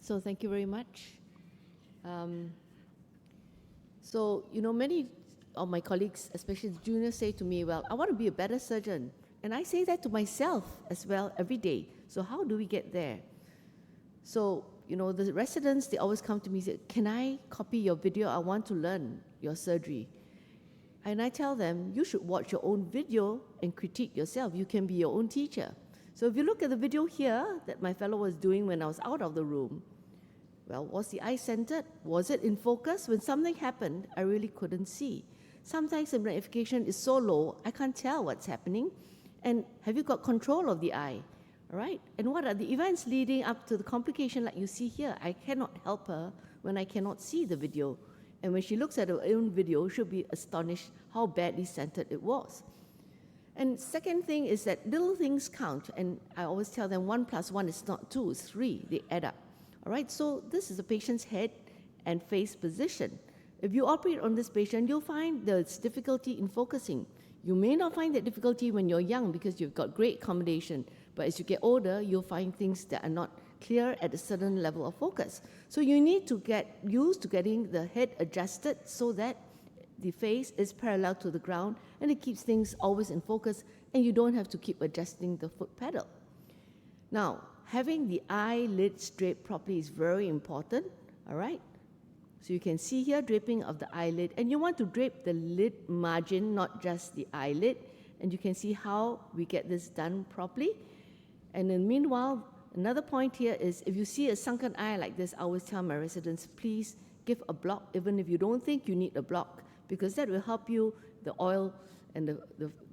So thank you very much. So, many of my colleagues, especially the juniors, say to me, well, I want to be a better surgeon. And I say that to myself as well every day. So how do we get there? So, the residents, they always come to me and say, can I copy your video? I want to learn your surgery. And I tell them, you should watch your own video and critique yourself. You can be your own teacher. So if you look at the video here that my fellow was doing when I was out of the room, well, was the eye centered? Was it in focus? When something happened, I really couldn't see. Sometimes the magnification is so low, I can't tell what's happening. And have you got control of the eye? All right? And what are the events leading up to the complication like you see here? I cannot help her when I cannot see the video. And when she looks at her own video, she'll be astonished how badly centered it was. And second thing is that little things count. And I always tell them 1 + 1 is not 2, it's 3. They add up. All right, so this is the patient's head and face position. If you operate on this patient, you'll find there's difficulty in focusing. You may not find that difficulty when you're young because you've got great accommodation, but as you get older, you'll find things that are not clear at a certain level of focus. So you need to get used to getting the head adjusted so that the face is parallel to the ground and it keeps things always in focus and you don't have to keep adjusting the foot pedal. Now, having the eyelids draped properly is very important, all right? So you can see here draping of the eyelid, and you want to drape the lid margin, not just the eyelid, and you can see how we get this done properly. And then meanwhile, another point here is if you see a sunken eye like this, I always tell my residents, please give a block, even if you don't think you need a block, because that will help you, the oil and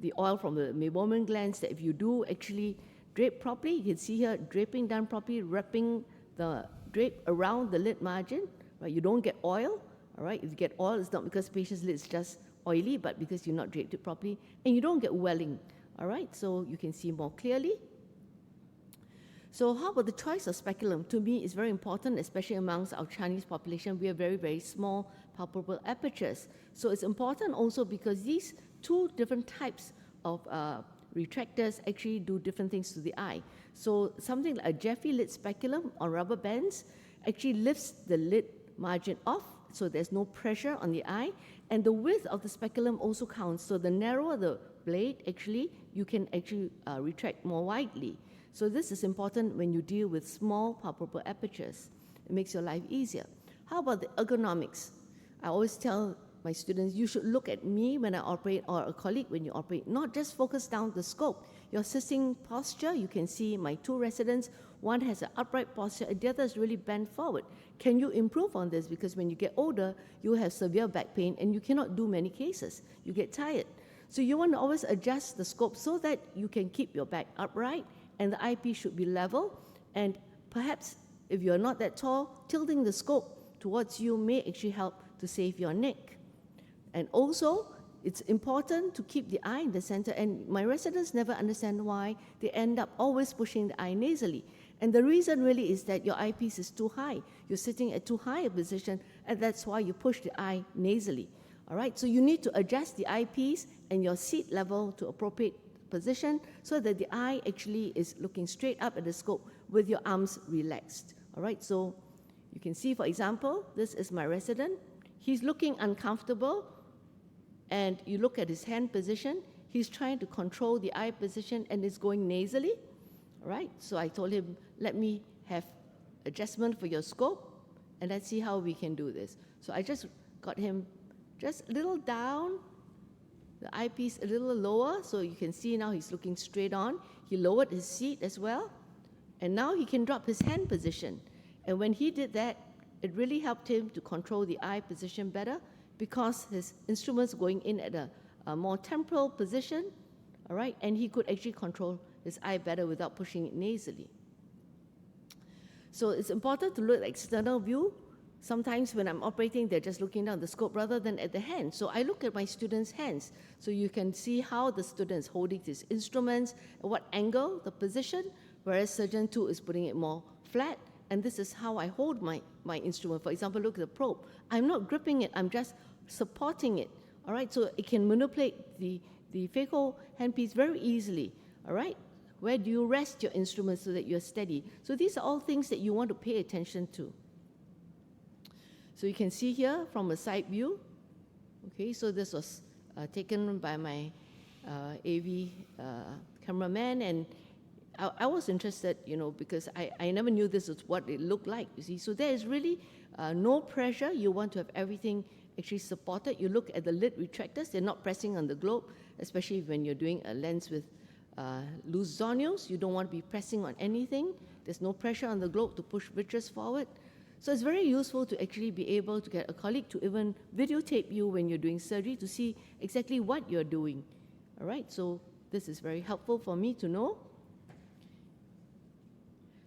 the oil from the meibomian glands, that if you do actually drape properly, you can see here draping done properly, wrapping the drape around the lid margin, right? You don't get oil, all right? If you get oil, it's not because the patient's lid is just oily, but because you're not draped it properly, and you don't get welling, all right? So you can see more clearly. So how about the choice of speculum? To me, it's very important, especially amongst our Chinese population. We have very, very small palpable apertures. So it's important also because these two different types of retractors actually do different things to the eye. So something like a Jeffy lid speculum or rubber bands actually lifts the lid margin off, so there's no pressure on the eye, and the width of the speculum also counts. So the narrower the blade, actually, you can actually retract more widely. So this is important when you deal with small palpable apertures. It makes your life easier. How about the ergonomics? I always tell my students, you should look at me when I operate or a colleague when you operate, not just focus down the scope. Your sitting posture, you can see my two residents, one has an upright posture, and the other is really bent forward. Can you improve on this? Because when you get older, you have severe back pain and you cannot do many cases. You get tired. So you want to always adjust the scope so that you can keep your back upright and the eyepiece should be level. And perhaps if you're not that tall, tilting the scope towards you may actually help to save your neck. And also, it's important to keep the eye in the center, and my residents never understand why they end up always pushing the eye nasally. And the reason really is that your eyepiece is too high. You're sitting at too high a position, and that's why you push the eye nasally. All right, so you need to adjust the eyepiece and your seat level to appropriate position so that the eye actually is looking straight up at the scope with your arms relaxed. All right, so you can see, for example, this is my resident. He's looking uncomfortable, and you look at his hand position. He's trying to control the eye position and it's going nasally. All right, so I told him, let me have adjustment for your scope, and let's see how we can do this. So I just got him just a little down, the eyepiece a little lower, so you can see now he's looking straight on. He lowered his seat as well, and now he can drop his hand position. And when he did that, it really helped him to control the eye position better because his instrument's going in at a more temporal position, all right, and he could actually control his eye better without pushing it nasally. So it's important to look at the external view. Sometimes when I'm operating, they're just looking down the scope rather than at the hand. So I look at my students' hands, so you can see how the student is holding his instruments, at what angle, the position, whereas surgeon 2 is putting it more flat, and this is how I hold my instrument. For example, look at the probe. I'm not gripping it, I'm just supporting it, all right? So it can manipulate the phaco handpiece very easily, all right? Where do you rest your instrument so that you're steady? So these are all things that you want to pay attention to. So you can see here from a side view. Okay, so this was taken by my AV cameraman, and I was interested, you know, because I never knew this was what it looked like, you see. So there is really no pressure. You want to have everything actually supported. You look at the lid retractors, they're not pressing on the globe, especially when you're doing a lens with loose zonules. You don't want to be pressing on anything. There's no pressure on the globe to push vitreous forward. So it's very useful to actually be able to get a colleague to even videotape you when you're doing surgery to see exactly what you're doing. All right, so this is very helpful for me to know.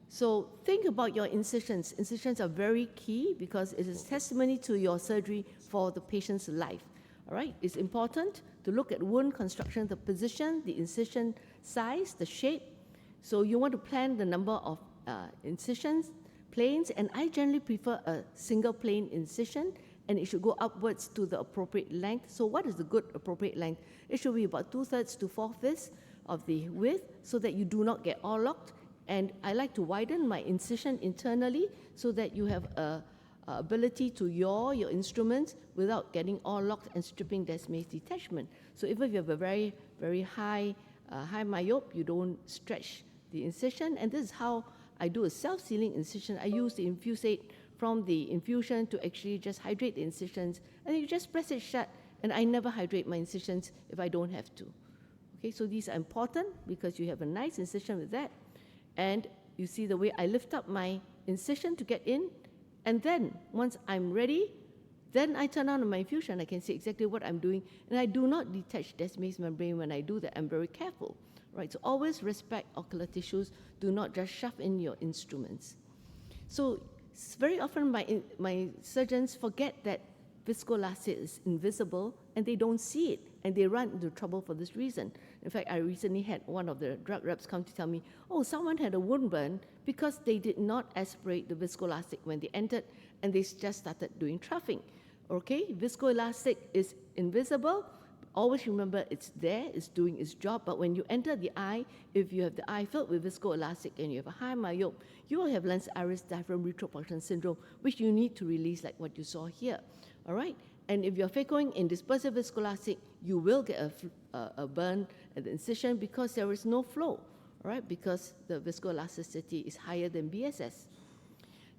So think about your incisions. Incisions are very key because it is testimony to your surgery for the patient's life. All right, it's important to look at wound construction, the position, the incision size, the shape. So you want to plan the number of incisions, planes, and I generally prefer a single plane incision, and it should go upwards to the appropriate length. So what is the good appropriate length? It should be about 2/3 to 4/5 of the width so that you do not get all locked. And I like to widen my incision internally so that you have a ability to yaw your instruments without getting all locked and stripping Desm's detachment. So even if you have a very, very high myope, you don't stretch the incision. And this is how I do a self-sealing incision. I use the infusate from the infusion to actually just hydrate the incisions. And you just press it shut, and I never hydrate my incisions if I don't have to. Okay, so these are important because you have a nice incision with that. And you see the way I lift up my incision to get in, and then once I'm ready, then I turn on my infusion. I can see exactly what I'm doing, and I do not detach Desm's membrane when I do that. I'm very careful, right? So always respect ocular tissues. Do not just shove in your instruments. So very often my surgeons forget that viscoelastic is invisible, and they don't see it, and they run into trouble for this reason. In fact, I recently had one of the drug reps come to tell me, oh, someone had a wound burn because they did not aspirate the viscoelastic when they entered, and they just started doing troughing. Okay, viscoelastic is invisible. Always remember it's there, it's doing its job, but when you enter the eye, if you have the eye filled with viscoelastic and you have a high myope, you will have lens iris diaphragm retroprojection syndrome, which you need to release like what you saw here. All right, and if you're phacoing in dispersive viscoelastic, you will get a burn at the incision because there is no flow, all right, because the viscoelasticity is higher than BSS.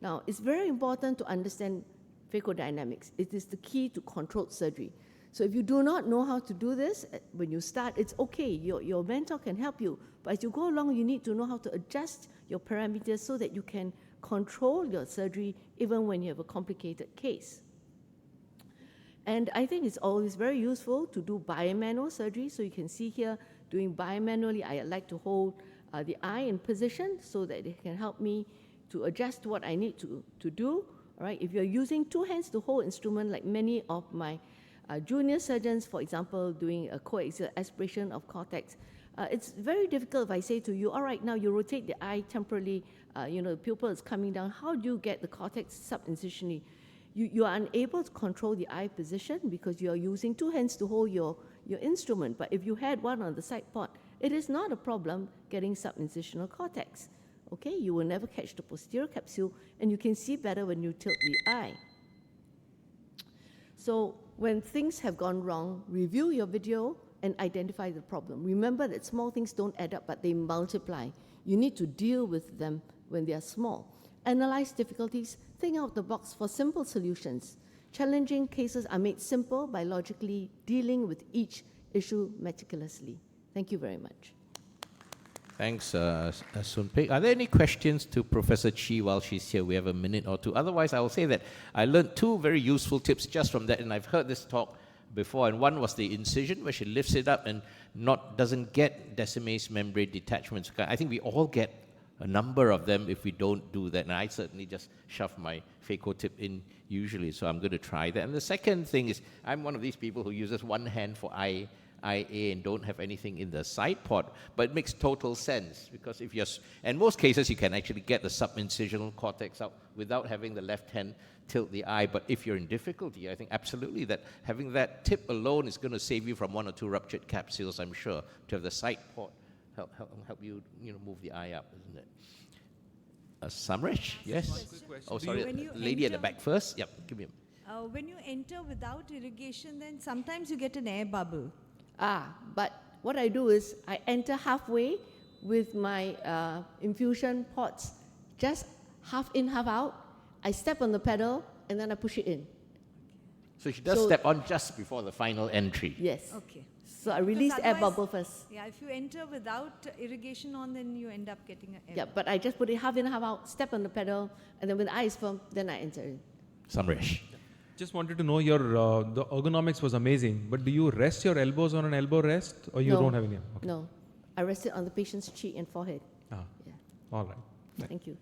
Now, it's very important to understand phaco-dynamics. It is the key to controlled surgery. So if you do not know how to do this, when you start, it's okay. Your mentor can help you. But as you go along, you need to know how to adjust your parameters so that you can control your surgery even when you have a complicated case. And I think it's always very useful to do bimanual surgery. So you can see here, doing bimanually, I like to hold the eye in position so that it can help me to adjust what I need to do. All right? If you're using two hands to hold instrument, like many of my junior surgeons, for example, doing a coaxial aspiration of cortex, it's very difficult if I say to you, all right, now you rotate the eye temporarily, the pupil is coming down. How do you get the cortex subincisionally? You are unable to control the eye position because you are using two hands to hold your instrument. But if you had one on the side port, it is not a problem getting subincisional cortex. Okay, you will never catch the posterior capsule, and you can see better when you tilt the eye. So when things have gone wrong, review your video and identify the problem. Remember that small things don't add up, but they multiply. You need to deal with them when they are small. Analyze difficulties, think out the box for simple solutions. Challenging cases are made simple by logically dealing with each issue meticulously. Thank you very much. Thanks, Sun Phaik. Are there any questions to Professor Chee while she's here? We have a minute or two. Otherwise, I will say that I learned two very useful tips just from that, and I've heard this talk before, and one was the incision, where she lifts it up and doesn't get Desm's membrane detachments. I think we all get a number of them if we don't do that, and I certainly just shove my phaco tip in usually, so I'm going to try that. And the second thing is, I'm one of these people who uses one hand for IA and don't have anything in the side port, but it makes total sense because if you're, in most cases, you can actually get the subincisional cortex out without having the left hand tilt the eye. But if you're in difficulty, I think absolutely that having that tip alone is going to save you from one or two ruptured capsules, I'm sure, to have the side port help you, move the eye up, isn't it? Samresh, yes? Quick question. Oh, sorry, When you lady at the enter- back first. Yep, give me a... When you enter without irrigation, then sometimes you get an air bubble. But what I do is I enter halfway with my infusion pots, just half in, half out. I step on the pedal and then I push it in. So she does So- step on just before the final entry. Yes. Okay. So I release the air otherwise- bubble first. Yeah, if you enter without irrigation on, then you end up getting an air Yeah, but I just put it half in, half out, step on the pedal, and then when the eye is firm, then I enter in. Samresh. Just wanted to know your the ergonomics was amazing, but do you rest your elbows on an elbow rest, or you No. don't have any? Okay. No, I rest it on the patient's cheek and forehead. Ah, Yeah. all right. Thank you.